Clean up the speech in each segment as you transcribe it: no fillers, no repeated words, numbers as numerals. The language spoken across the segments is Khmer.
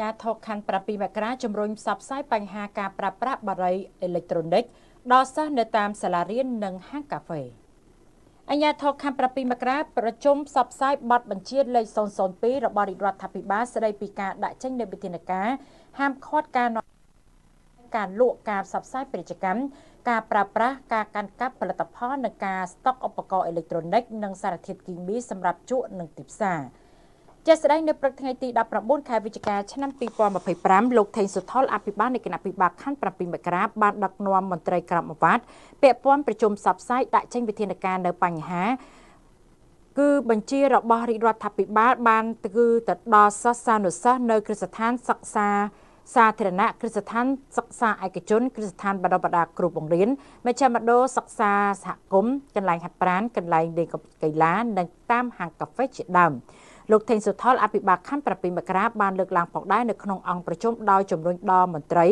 ញាធរខណ្ឌ7មករាជំរុញផ្សព្វផ្សាយបញ្ហាការប្រើប្រាស់បារីអេឡិចត្រូនិកដល់សិស្សនៅតាមសាលារៀននិងហាងកាហ្វេអាជ្ញាធរខណ្ឌ7មករាប្រជុំផ្សព្វផ្សាយបទបញ្ជាលេខ002របស់រាជរដ្ឋាភិបាលស្តីពីការដាក់ចេញនូវវិធានការហាមឃាត់ការលក់ការផ្សព្វផ្សាយពាណិជ្ជកម្មការប្រើប្រាស់ការកាន់កាប់ផលិតផលនិងការស្តុកឧបករណ៍អេឡិចត្រូនិកនិងសារធាតុគីមីសម្រាប់ជក់និងទីផ្សារជាស្ដែងនៅព្រឹកថ្ងៃទី19ខែវិច្ឆិកាឆ្នាំ2025លោកថេងសុថុលអភិបាលនៃគណៈភិបាលខណ្ឌ7មករាបានដឹកនាំមន្ត្រីក្រមអាវ៉ាត់ពាក់ព័ន្ធប្រជុំផ្សព្វផ្សាយដាក់ចេញវិធានការនៅបញ្ហាគឺបញ្ជារបស់រាជរដ្ឋាភិបាលបានគឺទៅដល់សិស្សានុសិស្សនៅគ្រឹះស្ថានសិក្សាសាធារណៈគ្រឹះស្ថានសិក្សាឯកជនគ្រឹះស្ថានបណ្ដុះបណ្ដាលគ្រូបង្រៀនមជ្ឈមណ្ឌលសិក្សាសហគមន៍កន្លែងហាត់ប្រាណកន្លែងលេងកីឡានិងតាមហាងកាហ្វេជាដើមលោកថេងសុថុលអភិបាលខណ្ឌ7មករាបានលើកឡើងផងដែរនៅក្នុងអង្គប្រជុំដោយជំរុញដល់មន្ត្រី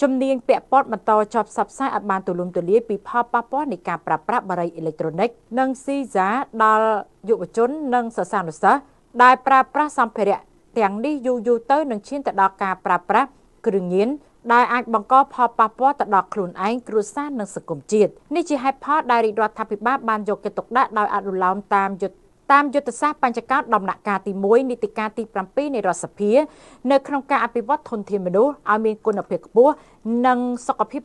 ជំនាញពាក់ព័ន្ធបន្តជាប់ផ្សព្វផ្សាយឲ្យបានទូលំទូលាយពីផលប៉ះពាល់នៃការប្រើប្រាស់បារីអេឡិចត្រូនិកនិងស៊ីសាដល់យុវជននិងសិស្សានុសិស្សដែលប្រើប្រាស់សម្ភារៈទាំងនេះយូរទៅនឹងឈានទៅដល់ការប្រើប្រាស់គ្រឿងញៀនដែលអាចបង្កផលប៉ះពាល់ទៅដល់ខ្លួនឯងគ្រួសារនិងសង្គមជាតិនេះជាហេតុផលដែលរាជរដ្ឋាភិបាលបានយកចិត្តទុកដាក់ដោយអនុលោមតាមយុទ្ធសាស្ត្របញ្ចកោណដំណាក់កាលទី1នីតិកាលទី7នៃរដ្ឋសភានៅក្នុងការអភិវឌ្ឍធនធានមនុស្សឲ្យមានគុណភាពខ្ពស់និងសុខភាព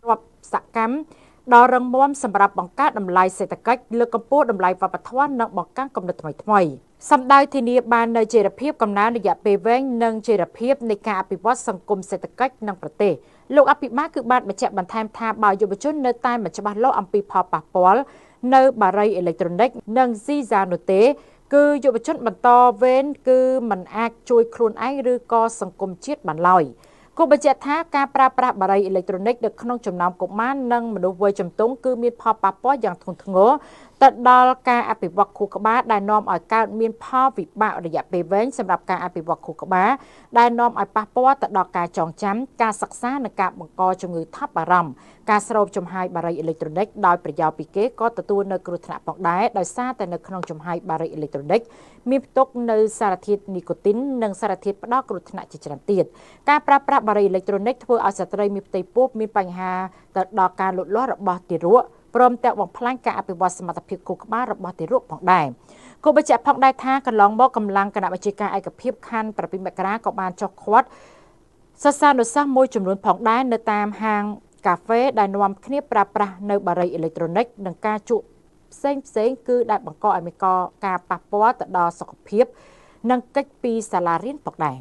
រាប់សកម្មដ៏រឹងមាំសម្រាប់បង្កើតតម្លៃសេដ្ឋកិច្ចលើកកម្ពស់តម្លៃវប្បធម៌និងបង្កើនគំនិតថ្មីៗសម្ដៅធានាបាននូវចីរភាពកំណើនរយៈពេលវែងនិងចីរភាពនៃការអភិវឌ្ឍសង្គមសេដ្ឋកិច្ចនិងប្រទេសលោកអភិបាលគឺបានបញ្ជាក់បន្ថែមថាបើយុវជននៅតែមិនច្បាស់លាស់អំពីផលប៉ះពាល់នៅបារីអេឡិចត្រូនិកនិងស៊ីសានោះទេគឺយុវជនបន្តវេនគឺមិនអាចជួយខ្លួនឯងឬក៏សង្គមជាតិបានឡើយគូបញ្ជាក់ថាការប្រើប្រាស់បារីអេឡិចត្រូនិកនៅក្នុងចំណោមកុមារនិងមនុស្សវ័យជំទង់គឺមានផលប៉ះពាល់យ៉ាងធ្ងន់ធ្ងរទៅដល់ការអភិវឌ្ឍខួរក្បាលដែលនាំឲ្យកើតមានផលវិបាករយៈពេលវែងសម្រាប់ការអភិវឌ្ឍខួរក្បាលដែលនាំឲ្យប៉ះពាល់ទៅដល់ការចងចាំការសិក្សានិងការបង្កជំងឺថប់បារម្ភការស្រូបចំហាយបារីអេឡិចត្រូនិកដោយប្រយោលពីគេក៏ទទួលនៅគ្រោះថ្នាក់ផងដែរដោយសារតែនៅក្នុងចំហាយបារីអេឡិចត្រូនិកមានផ្ទុកនៅសារធាតុនីកូទីននិងសារធាតុផ្ដល់គ្រោះថ្នាក់ជាច្រើនទៀតការប្រើប្រាស់បារីអេឡិចត្រូនិកធ្វើឲ្យស្ត្រីមានផ្ទៃពោះមានបញ្ហាទៅដល់ការលូតលាស់របស់ទារកព្រមទាំងបំផ្លាញការអភិវឌ្ឍសមត្ថភាពខួរក្បាលរបស់ទារកផងដែរគូបញ្ជាក់ផងដែរថាកន្លងមកកម្លាំងគណៈវិជាការឯកភាពខណ្ឌ7មករាក៏បានចុះឃាត់សិស្សានុសិស្សមួយចំនួនផងដែរនៅតាមហាងកាហ្វេដែលនាំគ្នាប្រើប្រាស់នៅបារីអេឡិចត្រូនិកនិងការជក់ផ្សេងគឺដែលបង្កឲ្យមានការប៉ះពាល់ទៅដល់សុខភាពនិងកិច្ចពីសាលារៀនផងដែរ